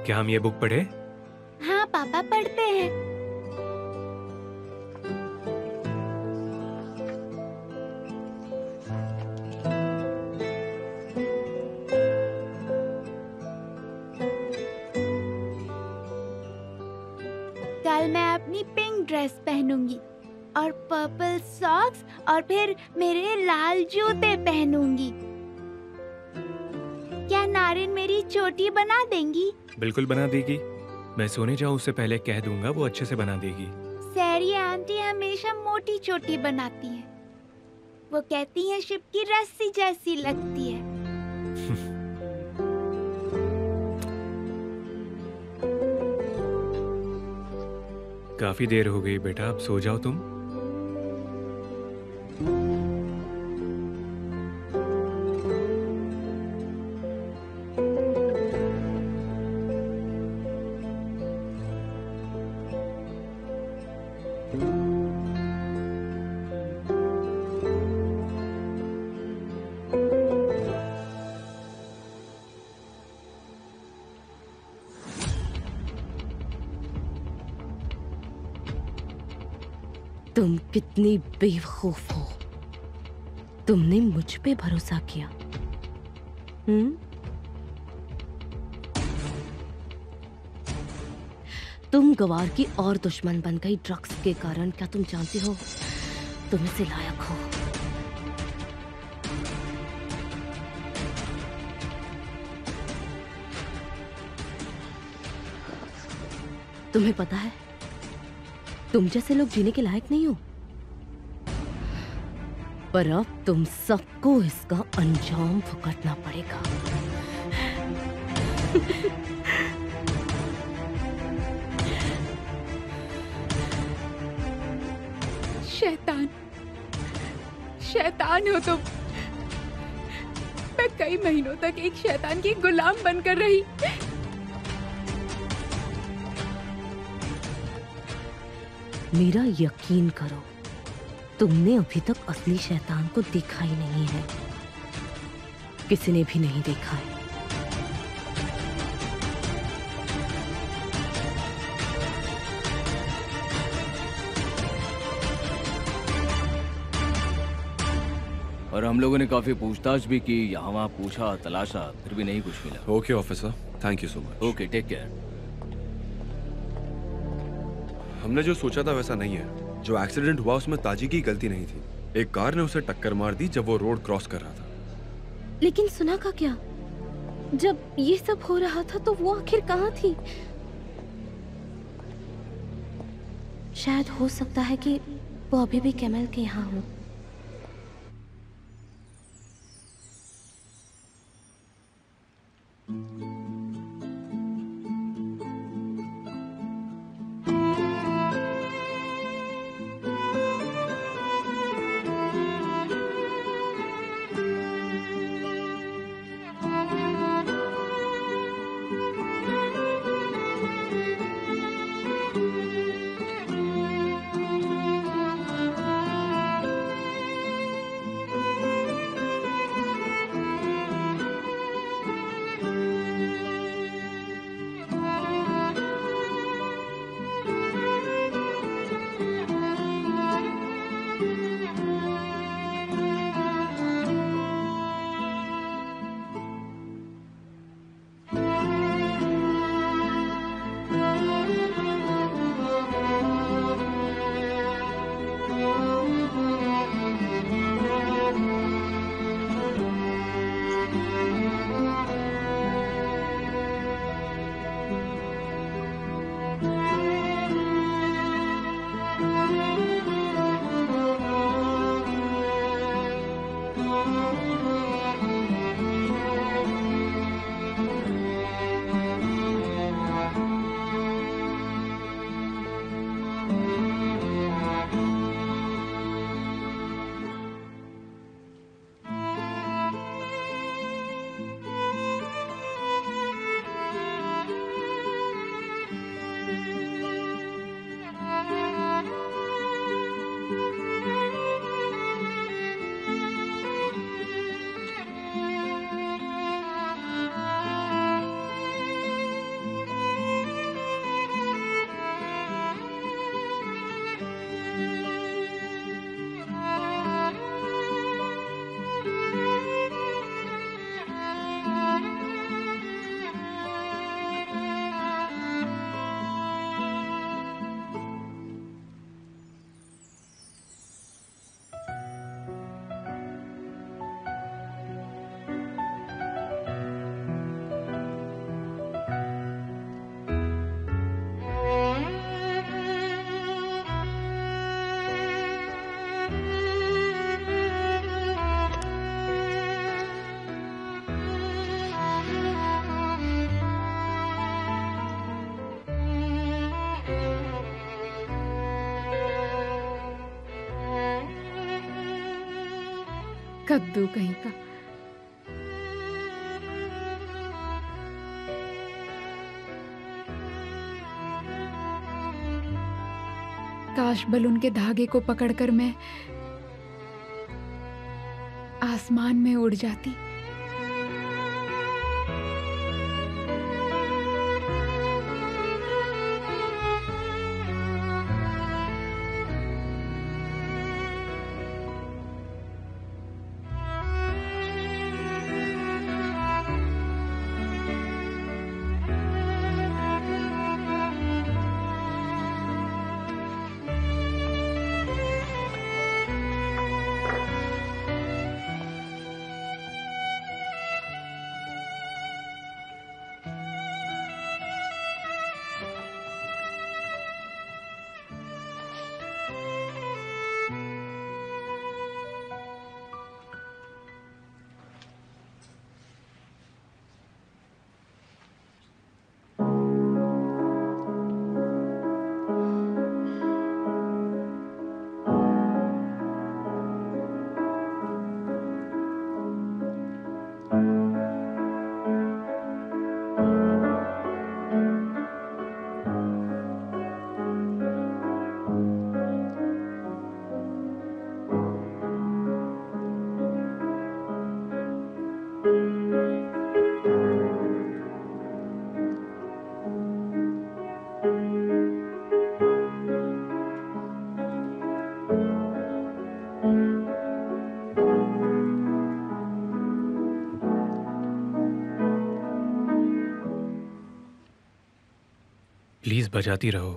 क्या हम ये बुक पढ़े? हाँ पापा, पढ़ते हैं। कल मैं अपनी पिंक ड्रेस पहनूंगी और पर्पल सॉक्स और फिर मेरे लाल जूते पहनूंगी। क्या नारिन मेरी चोटी बना देंगी? बिल्कुल बना देगी। मैं सोने जाऊं उससे पहले कह दूंगा, वो अच्छे से बना देगी। सैरी आंटी हमेशा मोटी चोटी बनाती हैं। वो कहती हैं शिप की रस्सी जैसी लगती है। काफी देर हो गई बेटा, अब सो जाओ तुम। तुम कितनी बेवकूफ हो। तुमने मुझ पे भरोसा किया। तुम गवार की और दुश्मन बन गई ड्रग्स के कारण। क्या तुम जानती हो तुम इसे लायक हो? तुम्हें पता है तुम जैसे लोग जीने के लायक नहीं हो, पर अब तुम सबको इसका अंजाम भुगतना पड़ेगा। शैतान, शैतान हो तुम। मैं कई महीनों तक एक शैतान की गुलाम बनकर रही। मेरा यकीन करो, तुमने अभी तक असली शैतान को देखा ही नहीं है। किसी ने भी नहीं देखा है। और हम लोगों ने काफी पूछताछ भी की, यहाँ वहाँ पूछा, तलाशा, फिर भी नहीं कुछ मिला। Okay officer, thank you so much. Okay, take care. हमने जो सोचा था वैसा नहीं है। जो एक्सीडेंट हुआ उसमें ताजी की गलती नहीं थी। एक कार ने उसे टक्कर मार दी जब वो रोड क्रॉस कर रहा था। लेकिन सुना का क्या? जब ये सब हो रहा था तो वो आखिर कहाँ थी? शायद हो सकता है कि वो अभी भी कैमल के यहाँ हो। कद्दू कहीं का। काश बलून के धागे को पकड़कर मैं आसमान में उड़ जाती। प्लीज बजाती रहो।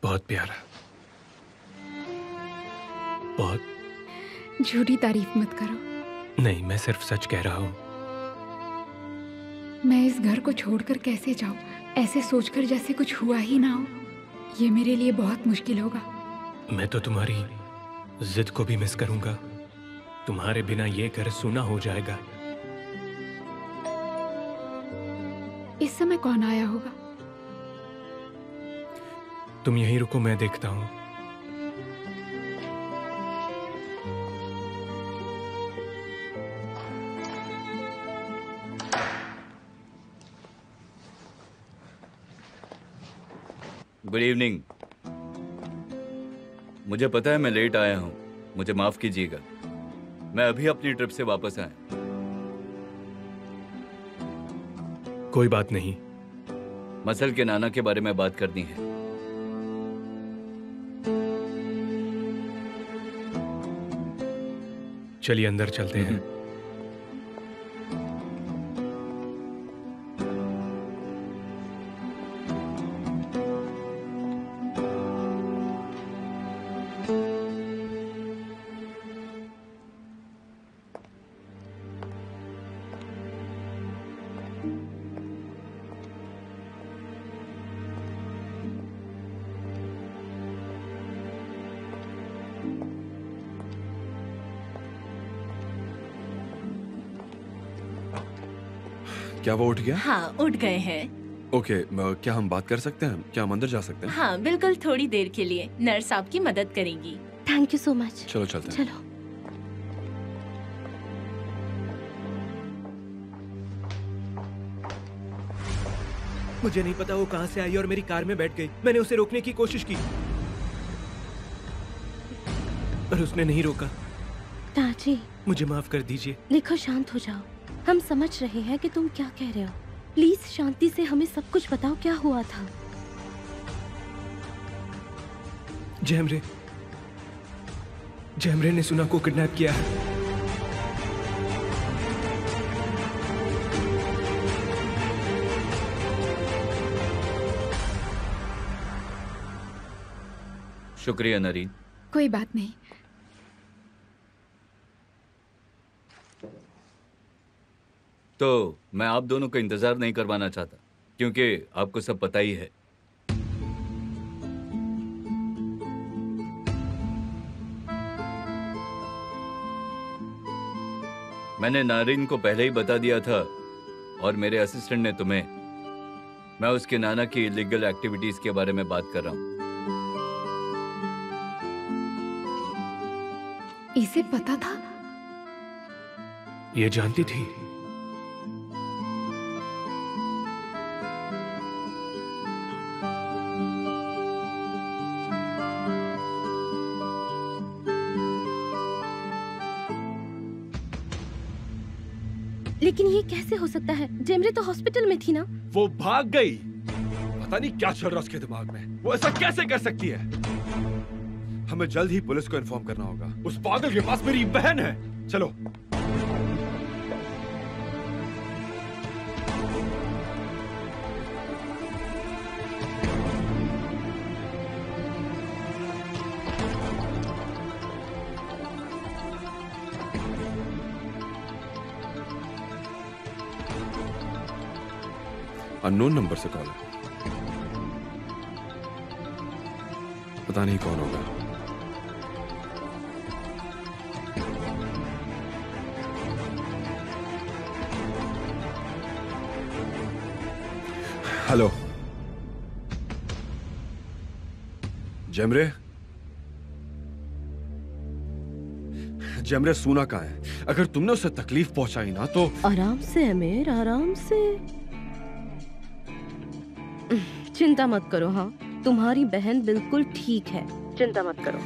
बहुत प्यारा, बहुत। झूठी तारीफ मत करो। नहीं, मैं सिर्फ सच कह रहा हूँ। मैं इस घर को छोड़कर कैसे जाऊं, ऐसे सोचकर जैसे कुछ हुआ ही ना हो। ये मेरे लिए बहुत मुश्किल होगा। मैं तो तुम्हारी जिद को भी मिस करूंगा। तुम्हारे बिना ये घर सूना हो जाएगा। इस समय कौन आया होगा? तुम यहीं रुको, मैं देखता हूँ। Good evening. मुझे पता है मैं लेट आया हूँ, मुझे माफ कीजिएगा। मैं अभी अपनी ट्रिप से वापस आया। कोई बात नहीं। मसल के नाना के बारे में बात करनी है। चलिए अंदर चलते हैं। क्या वो उठ गया? हाँ, उठ गए हैं। ओके, क्या हम बात कर सकते हैं? क्या हम अंदर जा सकते हैं? हाँ, बिल्कुल, थोड़ी देर के लिए। नर्स आपकी मदद करेगी। Thank you so much. चलो चलते हैं। चलो। मुझे नहीं पता वो कहां से आई और मेरी कार में बैठ गई। मैंने उसे रोकने की कोशिश की पर उसने नहीं रोका। ताजी, मुझे माफ कर दीजिए। देखो, शांत हो जाओ। हम समझ रहे हैं कि तुम क्या कह रहे हो। प्लीज शांति से हमें सब कुछ बताओ, क्या हुआ था। जैमरे ने सुना को किडनैप किया है। शुक्रिया नरीन। कोई बात नहीं। तो मैं आप दोनों का इंतजार नहीं करवाना चाहता, क्योंकि आपको सब पता ही है। मैंने नारिन को पहले ही बता दिया था और मेरे असिस्टेंट ने तुम्हें। मैं उसके नाना की इलीगल एक्टिविटीज के बारे में बात कर रहा हूं। इसे पता था? ये जानती थी? लेकिन ये कैसे हो सकता है? जेमरे तो हॉस्पिटल में थी ना। वो भाग गई। पता नहीं क्या चल रहा है उसके दिमाग में। वो ऐसा कैसे कर सकती है? हमें जल्द ही पुलिस को इन्फॉर्म करना होगा। उस पागल के पास मेरी बहन है। चलो। अननोन नंबर से कॉल है। पता नहीं कौन होगा। हेलो जैमरे। जैमरे सूना कहाँ है? अगर तुमने उसे तकलीफ पहुंचाई ना तो। आराम से अमीर, आराम से। चिंता मत करो। हाँ, तुम्हारी बहन बिल्कुल ठीक है, चिंता मत करो।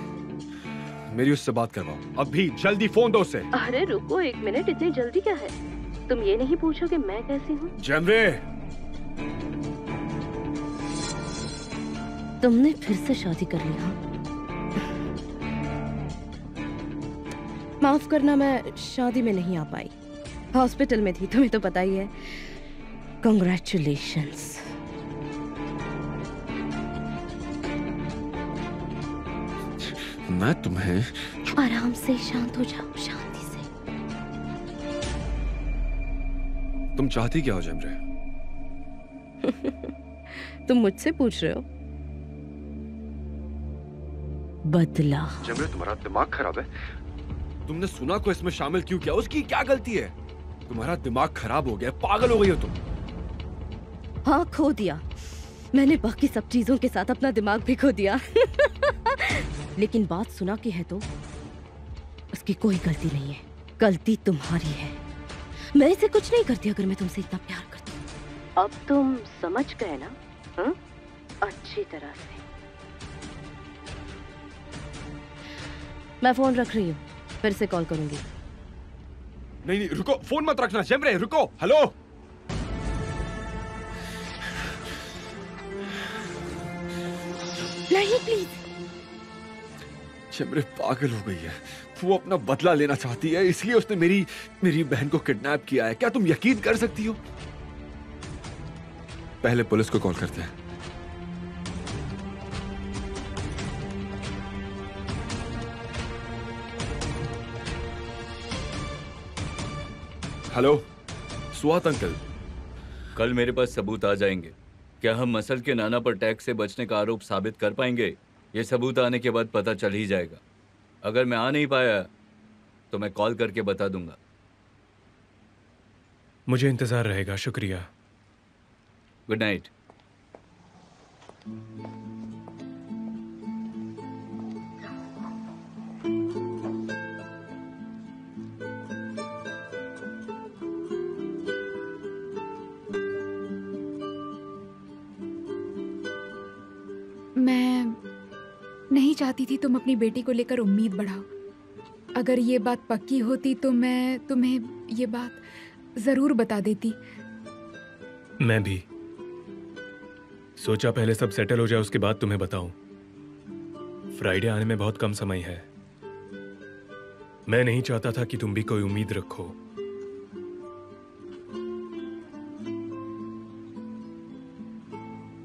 मेरी उससे बात करवाओ अभी, जल्दी फोन दो उसे। अरे रुको एक मिनट, इतनी जल्दी क्या है? तुम ये नहीं पूछो कि मैं कैसी हूँ? जैमरे, तुमने फिर से शादी कर ली? हाँ, माफ करना, मैं शादी में नहीं आ पाई। हॉस्पिटल में थी, तुम्हें तो पता ही है। कांग्रेचुलेशंस। मैं तुम्हें। आराम से, शांत हो जाओ, शांति से। तुम चाहती क्या हो जैमरे? तुम मुझसे पूछ रहे हो? बदला। जैमरे, तुम्हारा दिमाग खराब है। तुमने सुना को इसमें शामिल क्यों किया? उसकी क्या गलती है? तुम्हारा दिमाग खराब हो गया, पागल हो गई हो तुम। हाँ, खो दिया। मैंने बाकी सब चीजों के साथ अपना दिमाग भी खो दिया। लेकिन बात सुना की है तो उसकी कोई गलती नहीं है, गलती तुम्हारी है। मैं इसे कुछ नहीं करती अगर मैं तुमसे इतना प्यार करती हूँ। अब तुम समझ गए ना? हाँ? अच्छा। अच्छी तरह से। मैं फोन रख रही हूँ, फिर से कॉल करूंगी। नहीं नहीं रुको, फोन मत रखना जेमरे, रुको। हेलो नहीं प्लीज। जेमरे पागल हो गई है, वो अपना बदला लेना चाहती है, इसलिए उसने मेरी बहन को किडनैप किया है। क्या तुम यकीन कर सकती हो? पहले पुलिस को कॉल करते हैं। Hello Swat uncle. कल मेरे पास सबूत आ जाएंगे। क्या हम मसल के नाना पर टैक्स से बचने का आरोप साबित कर पाएंगे? ये सबूत आने के बाद पता चल ही जाएगा। अगर मैं आ नहीं पाया तो मैं कॉल करके बता दूंगा। मुझे इंतजार रहेगा। शुक्रिया। Good night. मैं नहीं चाहती थी तुम अपनी बेटी को लेकर उम्मीद बढ़ाओ। अगर ये बात पक्की होती तो मैं तुम्हें ये बात जरूर बता देती। मैं भी सोचा पहले सब सेटल हो जाए, उसके बाद तुम्हें बताऊं। फ्राइडे आने में बहुत कम समय है। मैं नहीं चाहता था कि तुम भी कोई उम्मीद रखो।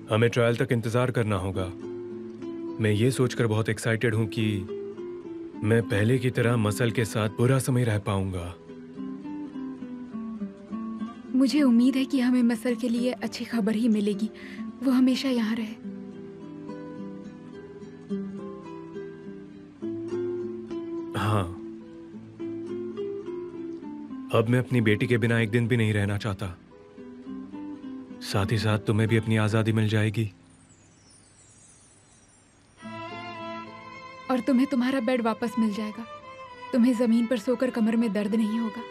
हमें ट्रायल तक इंतजार करना होगा। मैं ये सोचकर बहुत एक्साइटेड हूं कि मैं पहले की तरह मसल के साथ पूरा समय रह पाऊंगा। मुझे उम्मीद है कि हमें मसल के लिए अच्छी खबर ही मिलेगी। वो हमेशा यहाँ रहे। हाँ, अब मैं अपनी बेटी के बिना एक दिन भी नहीं रहना चाहता। साथ ही साथ तुम्हें भी अपनी आजादी मिल जाएगी। और तुम्हें तुम्हारा बेड वापस मिल जाएगा। तुम्हें जमीन पर सोकर कमर में दर्द नहीं होगा।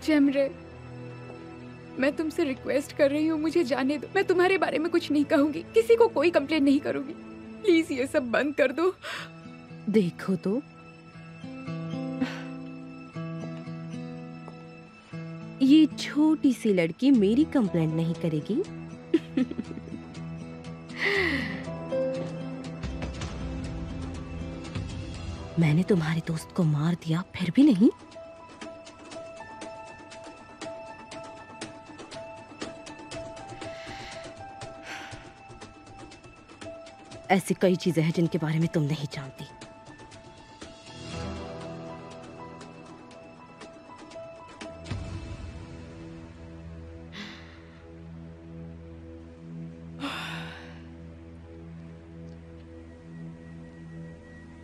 जेमरे, मैं तुमसे रिक्वेस्ट कर रही हूँ, मुझे जाने दो। मैं तुम्हारे बारे में कुछ नहीं कहूंगी, किसी को कोई कंप्लेंट नहीं करूंगी। प्लीज ये सब बंद कर दो। देखो तो, ये छोटी सी लड़की मेरी कंप्लेंट नहीं करेगी। मैंने तुम्हारे दोस्त को मार दिया, फिर भी नहीं। ऐसी कई चीजें हैं जिनके बारे में तुम नहीं जानती।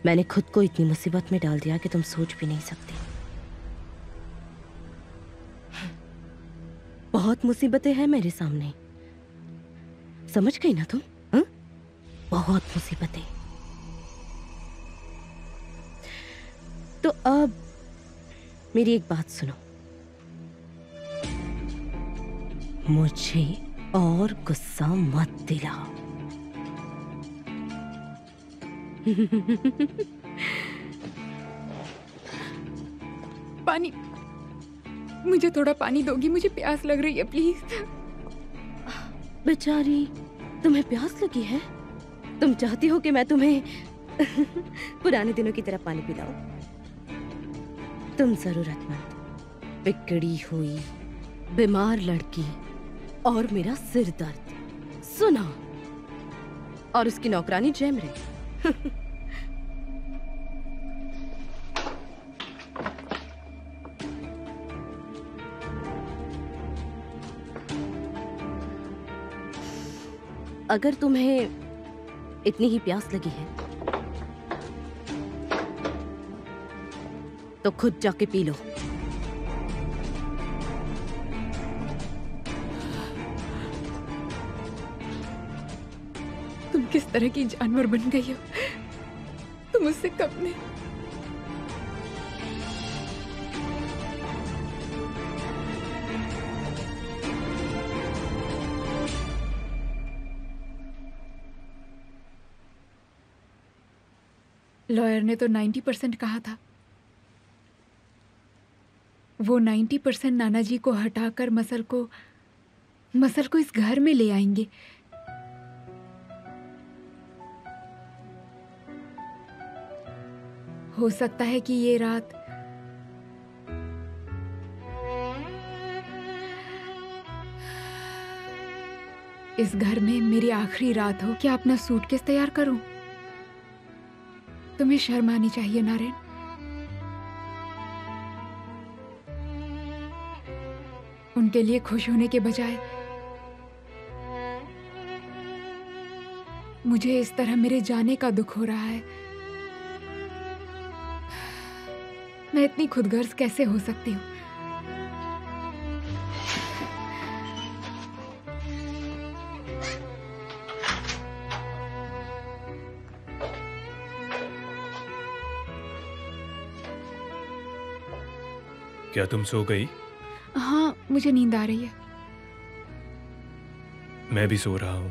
मैंने खुद को इतनी मुसीबत में डाल दिया कि तुम सोच भी नहीं सकती। बहुत मुसीबतें हैं मेरे सामने, समझ गई ना तुम? बहुत मुसीबतें। तो अब मेरी एक बात सुनो, मुझे और गुस्सा मत दिलाओ। पानी, मुझे थोड़ा पानी दोगी? मुझे प्यास लग रही है, प्लीज। बेचारी, तुम्हें प्यास लगी है? तुम चाहती हो कि मैं तुम्हें पुराने दिनों की तरह पानी पिलाऊं? तुम जरूरतमंद, बिगड़ी हुई, बीमार लड़की और मेरा सिर दर्द। सुना, और उसकी नौकरानी जैमरे। अगर तुम्हें इतनी ही प्यास लगी है तो खुद जाके पी लो। तुम किस तरह की जानवर बन गई हो? तुम उससे कब ने लॉयर ने तो 90% कहा था। वो 90% नाना जी को हटाकर मसल को इस घर में ले आएंगे। हो सकता है कि ये रात इस घर में मेरी आखिरी रात हो। क्या अपना सूटकेस तैयार करूं? तुम्हें शर्म आनी चाहिए नारायण। उनके लिए खुश होने के बजाय मुझे इस तरह मेरे जाने का दुख हो रहा है। मैं इतनी खुदगर्ज कैसे हो सकती हूँ? क्या तुम सो गई? हाँ, मुझे नींद आ रही है। मैं भी सो रहा हूं।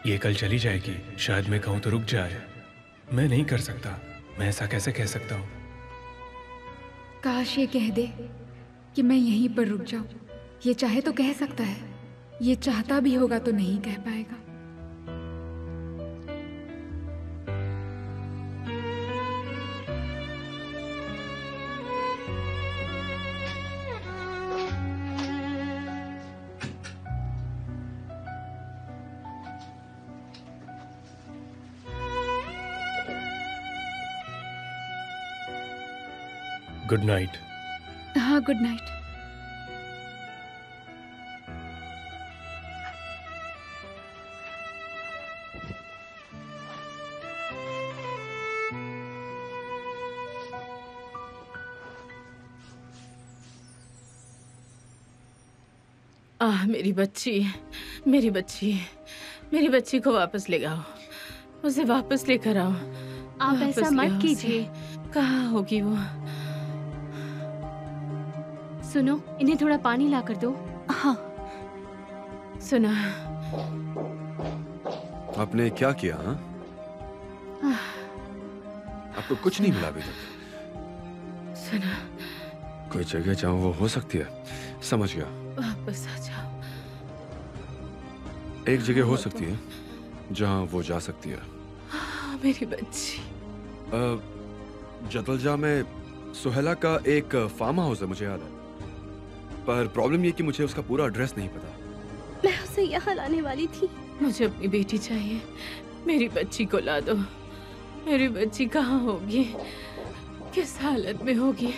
ये कल चली जाएगी। शायद मैं कहूं तो रुक जाए। मैं नहीं कर सकता। मैं ऐसा कैसे कह सकता हूं? काश ये कह दे कि मैं यहीं पर रुक जाऊं। ये चाहे तो कह सकता है, ये चाहता भी होगा तो नहीं कह पाएगा। Good night. हाँ, गुड नाइट। मेरी बच्ची, मेरी बच्ची, मेरी बच्ची को वापस ले आओ। उसे वापस लेकर आओ। आप ऐसा मत कीजिए। कहाँ होगी वो? सुनो, इन्हें थोड़ा पानी ला कर दो। हाँ। सुना? आपने क्या किया? हाँ, आपको कुछ नहीं मिला अभी तक? सुना? कोई जगह जहाँ वो हो सकती है। समझ गया। वापस आ जाओ। एक जगह हो सकती है जहाँ वो जा सकती है। मेरी बच्ची। जतलजा में सुहेला का एक फार्म हाउस है, मुझे याद है। पर प्रॉब्लम ये कि मुझे उसका पूरा एड्रेस नहीं पता। मैं उसे यहाँ लाने वाली थी। मुझे अपनी बेटी चाहिए। मेरी बच्ची को ला दो। मेरी बच्ची कहाँ होगी? किस हालत में होगी?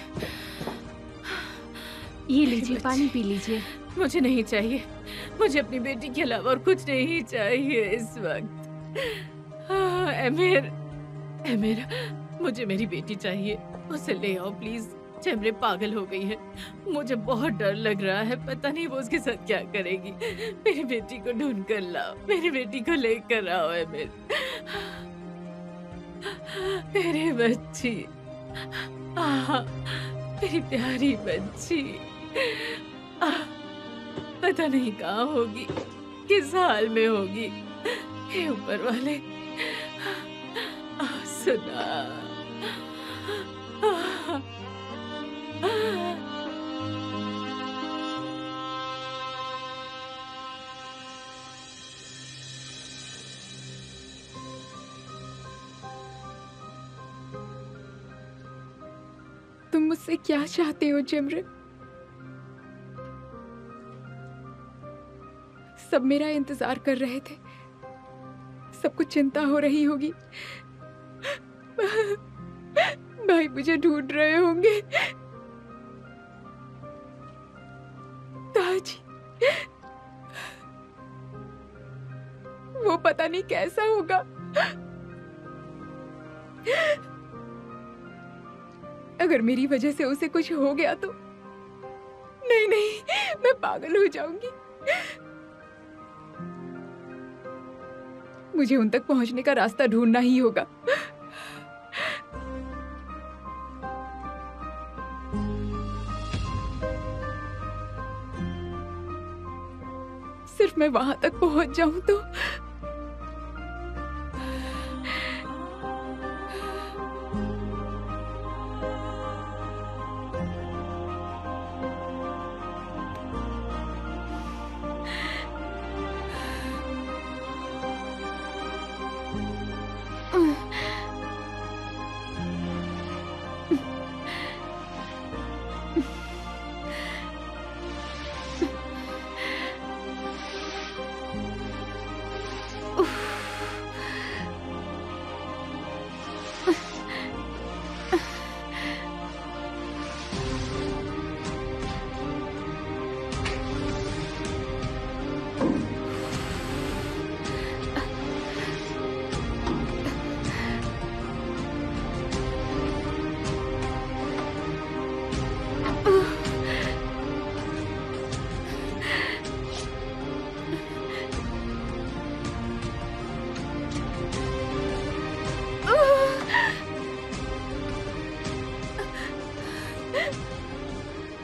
ये लीजिए, पानी पी लीजिए। मुझे नहीं चाहिए। मुझे अपनी बेटी के अलावा और कुछ नहीं चाहिए इस वक्त। एमिर, एमिर, मुझे मेरी बेटी चाहिए। उसे ले आओ प्लीज। जैमरे पागल हो गई है। मुझे बहुत डर लग रहा है। पता नहीं वो उसके साथ क्या करेगी। मेरी बेटी को ढूंढ कर लाओ। मेरी बेटी को लेकर आओ एमिर। मेरी बच्ची, मेरी प्यारी बच्ची। पता नहीं कहाँ होगी, किस हाल में होगी। हे ऊपर वाले, सुना। मुझसे क्या चाहते हो जिम्रे? सब मेरा इंतजार कर रहे थे, सबको चिंता हो रही होगी। भाई मुझे ढूंढ रहे होंगे। ताज, वो पता नहीं कैसा होगा। अगर मेरी वजह से उसे कुछ हो गया तो नहीं नहीं, मैं पागल हो जाऊंगी। मुझे उन तक पहुंचने का रास्ता ढूंढना ही होगा। सिर्फ मैं वहां तक पहुंच जाऊं तो।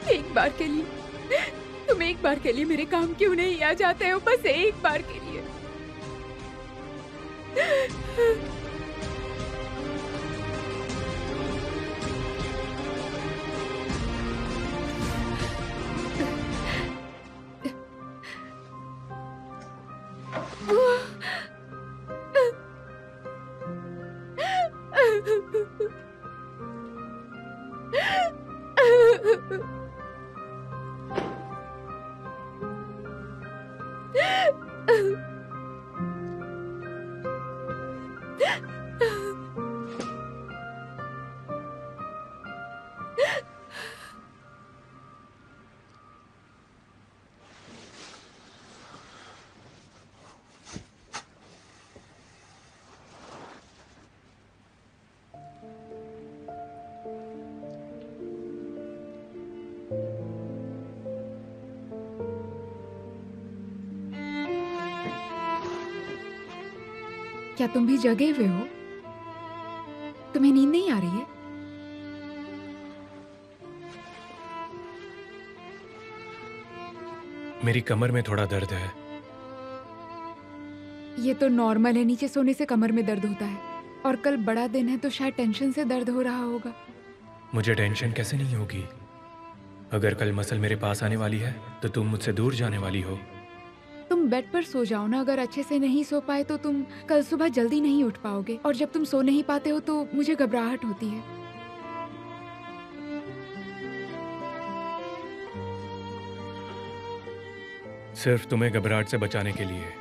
एक बार के लिए, तुम एक बार के लिए मेरे काम क्यों नहीं आ जाते हो? बस एक बार के लिए। क्या तुम भी जगे हुए हो? तुम्हें नींद नहीं आ रही है? मेरी कमर में थोड़ा दर्द है। ये तो नॉर्मल है, नीचे सोने से कमर में दर्द होता है। और कल बड़ा दिन है तो शायद टेंशन से दर्द हो रहा होगा। मुझे टेंशन कैसे नहीं होगी? अगर कल मसल मेरे पास आने वाली है तो तुम मुझसे दूर जाने वाली हो। तुम बेड पर सो जाओ ना। अगर अच्छे से नहीं सो पाए तो तुम कल सुबह जल्दी नहीं उठ पाओगे, और जब तुम सो नहीं पाते हो तो मुझे घबराहट होती है। सिर्फ तुम्हें घबराहट से बचाने के लिए।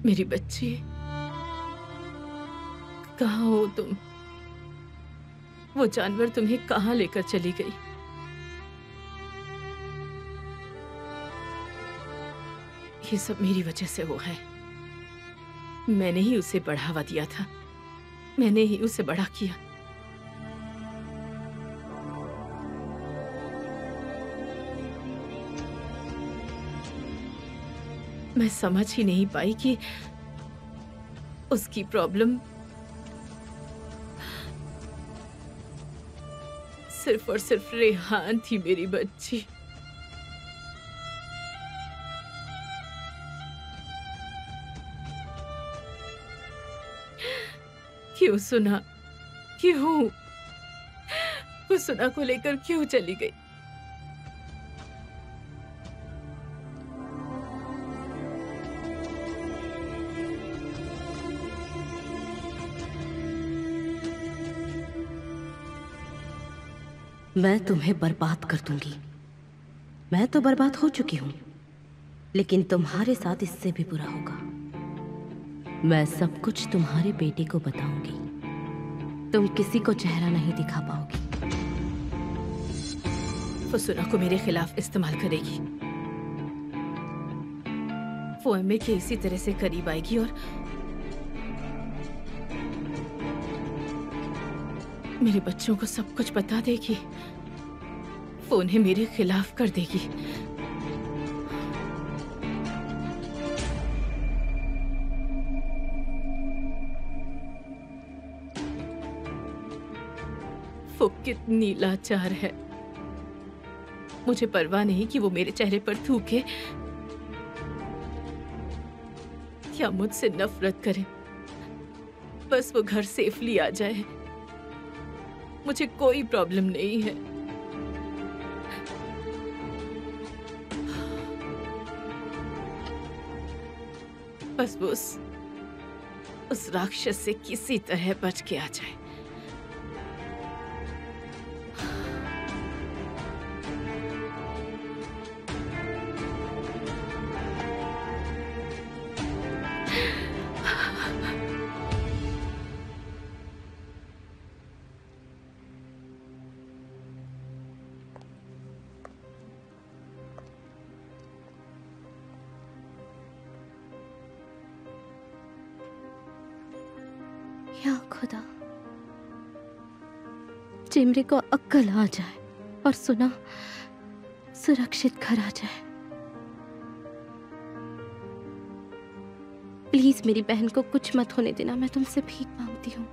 मेरी बच्ची, कहाँ हो तुम? वो जानवर तुम्हें कहाँ लेकर चली गई? ये सब मेरी वजह से हुआ है। मैंने ही उसे बढ़ावा दिया था, मैंने ही उसे बड़ा किया। मैं समझ ही नहीं पाई कि उसकी प्रॉब्लम सिर्फ और सिर्फ रेहान थी। मेरी बच्ची, क्यों सुना? क्यों? वो सुना को लेकर क्यों चली गई? मैं तुम्हें बर्बाद कर दूंगी। मैं तो बर्बाद हो चुकी हूं, लेकिन तुम्हारे साथ इससे भी बुरा होगा। मैं सब कुछ तुम्हारे बेटे को बताऊंगी। तुम किसी को चेहरा नहीं दिखा पाओगी। वो सुना को मेरे खिलाफ इस्तेमाल करेगी। वो एमए के इसी तरह से करीब आएगी और मेरे बच्चों को सब कुछ बता देगी। वो उन्हें मेरे खिलाफ कर देगी। वो कितनी लाचार है। मुझे परवाह नहीं कि वो मेरे चेहरे पर थूके या मुझसे नफरत करे। बस वो घर सेफली आ जाए, मुझे कोई प्रॉब्लम नहीं है। बस वो उस राक्षस से किसी तरह बच के आ जाए। या खुदा, जेमरे को अक्ल आ जाए और सुना सुरक्षित घर आ जाए। प्लीज मेरी बहन को कुछ मत होने देना। मैं तुमसे भीख मांगती हूँ।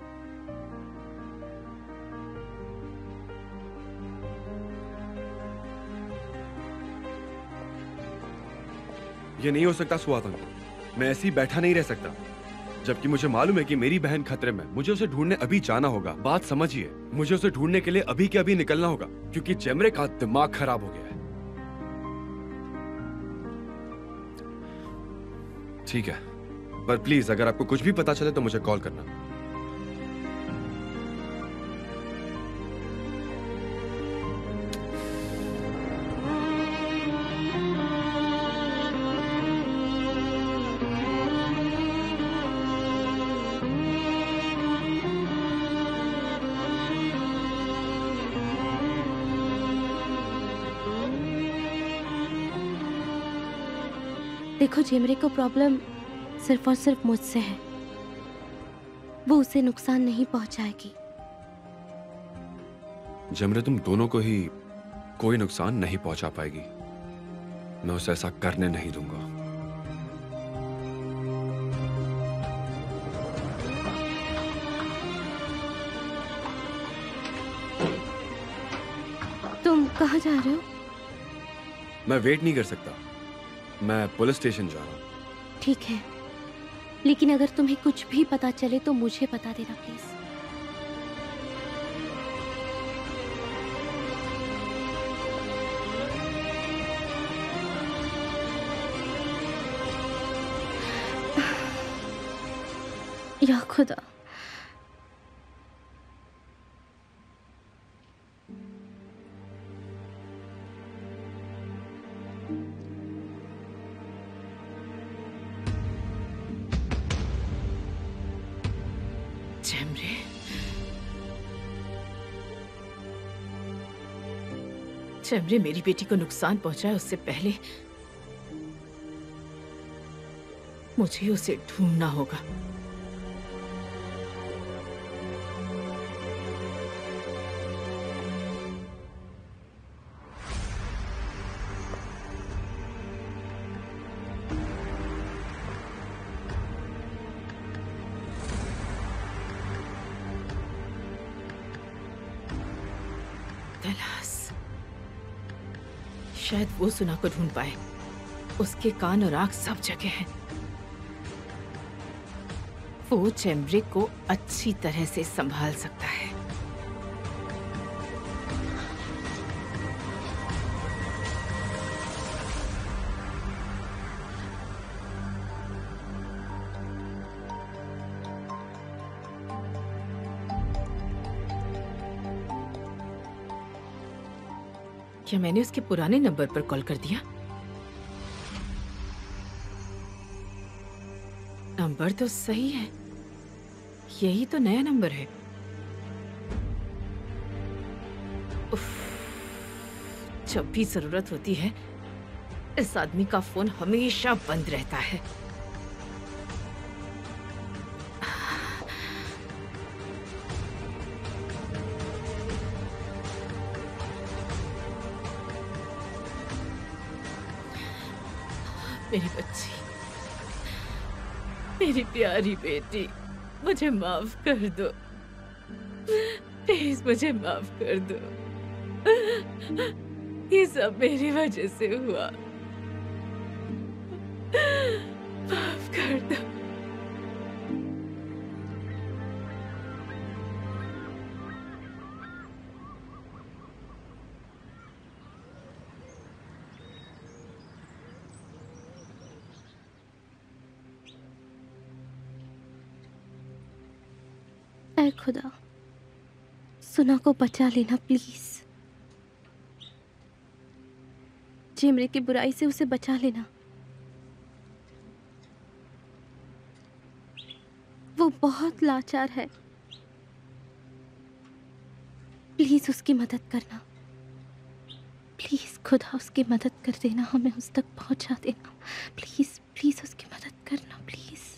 ये नहीं हो सकता सुआतन। मैं ऐसे ही बैठा नहीं रह सकता, जबकि मुझे मालूम है कि मेरी बहन खतरे में। मुझे उसे ढूंढने अभी जाना होगा। बात समझिए, मुझे उसे ढूंढने के लिए अभी के अभी निकलना होगा, क्योंकि जेमरे का दिमाग खराब हो गया है। ठीक है, पर प्लीज अगर आपको कुछ भी पता चले तो मुझे कॉल करना। देखो, जेमरे को प्रॉब्लम सिर्फ और सिर्फ मुझसे है। वो उसे नुकसान नहीं पहुंचाएगी। जेमरे तुम दोनों को ही कोई नुकसान नहीं पहुंचा पाएगी। मैं उसे ऐसा करने नहीं दूंगा। तुम कहाँ जा रहे हो? मैं वेट नहीं कर सकता। मैं पुलिस स्टेशन जा रहा हूँ। ठीक है, लेकिन अगर तुम्हें कुछ भी पता चले तो मुझे बता देना प्लीज। या खुदा, चमरे, चमरे मेरी बेटी को नुकसान पहुंचाए उससे पहले मुझे उसे ढूंढना होगा। तलाश, शायद वो सुना को ढूंढ पाए। उसके कान और आंख सब जगह हैं। वो चैम्ब्रे को अच्छी तरह से संभाल सकता है। क्या मैंने उसके पुराने नंबर पर कॉल कर दिया? नंबर तो सही है, यही तो नया नंबर है। उफ, जब भी जरूरत होती है इस आदमी का फोन हमेशा बंद रहता है। मेरी बच्ची, मेरी प्यारी बेटी, मुझे माफ कर दो, प्लीज मुझे माफ कर दो। ये सब मेरी वजह से हुआ, माफ कर दो। ऐ खुदा, सुना को बचा लेना प्लीज। चेमरे की बुराई से उसे बचा लेना। वो बहुत लाचार है, प्लीज उसकी मदद करना। प्लीज खुदा उसकी मदद कर देना, हमें उस तक पहुंचा देना। प्लीज प्लीज उसकी मदद करना प्लीज।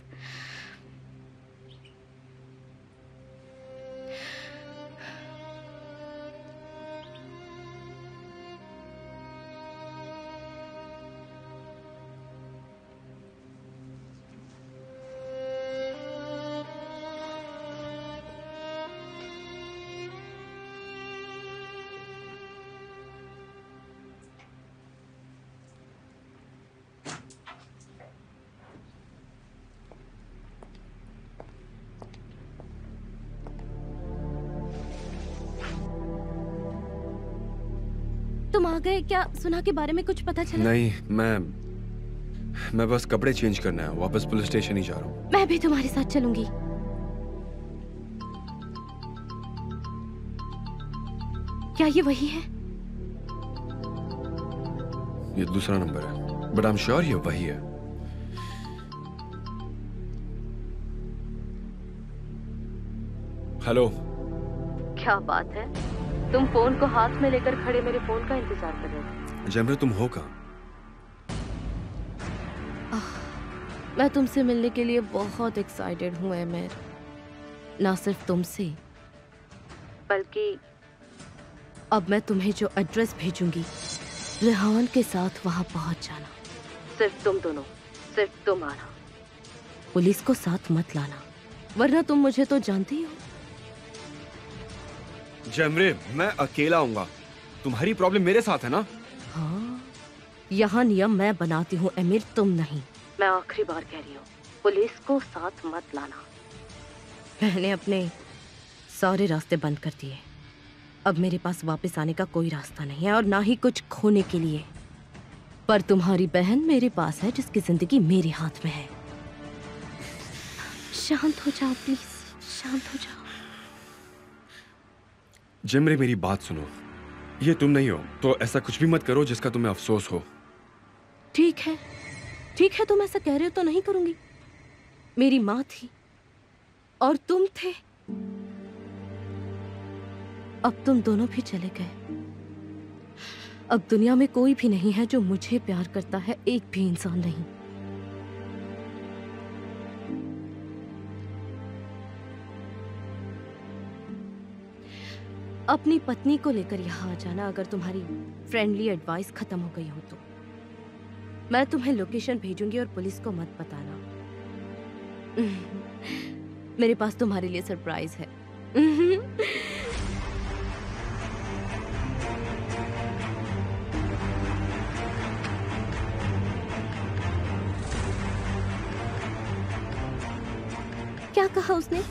तुम आ गए क्या? सुना के बारे में कुछ पता चला? नहीं, मैं बस कपड़े चेंज करना है, वापस पुलिस स्टेशन ही जा रहा हूँ। मैं भी तुम्हारे साथ चलूंगी। क्या ये वही है? ये दूसरा नंबर है, बट आई एम श्योर ये वही है। हेलो। क्या बात है, तुम फोन को हाथ में लेकर खड़े मेरे फोन का इंतजार कर रहे थे। जमरे, तुम हो कहाँ? मैं तुमसे मिलने के लिए बहुत एक्साइटेड हूँ एमिर। ना सिर्फ तुमसे, बल्कि अब मैं तुम्हें जो एड्रेस भेजूंगी, रेहान के साथ वहां पहुंच जाना। सिर्फ तुम दोनों, सिर्फ तुम आना। पुलिस को साथ मत लाना, वरना तुम मुझे तो जानती ही हो। जमरे, मैं अकेला आऊंगा। तुम्हारी प्रॉब्लम मेरे साथ है ना? हाँ, यहाँ नियम मैं बनाती हूँ एमिर, तुम नहीं। मैं आखिरी बार कह रही हूँ, पुलिस को साथ मत लाना। मैंने अपने सारे रास्ते बंद कर दिए। अब मेरे पास वापस आने का कोई रास्ता नहीं है, और ना ही कुछ खोने के लिए। पर तुम्हारी बहन मेरे पास है, जिसकी जिंदगी मेरे हाथ में है। शांत हो जाओ प्लीज, शांत हो जाओ। जमरे, मेरी बात सुनो। ये तुम नहीं हो तो ऐसा कुछ भी मत करो जिसका तुम्हें अफसोस हो। ठीक है, ठीक है, तुम ऐसा कह रहे हो तो नहीं करूंगी। मेरी माँ थी और तुम थे, अब तुम दोनों भी चले गए। अब दुनिया में कोई भी नहीं है जो मुझे प्यार करता है, एक भी इंसान नहीं। अपनी पत्नी को लेकर यहाँ आ जाना अगर तुम्हारी फ्रेंडली एडवाइस खत्म हो गई हो तो। मैं तुम्हें लोकेशन भेजूंगी और पुलिस को मत बताना। मेरे पास तुम्हारे लिए सरप्राइज है। क्या कहा उसने?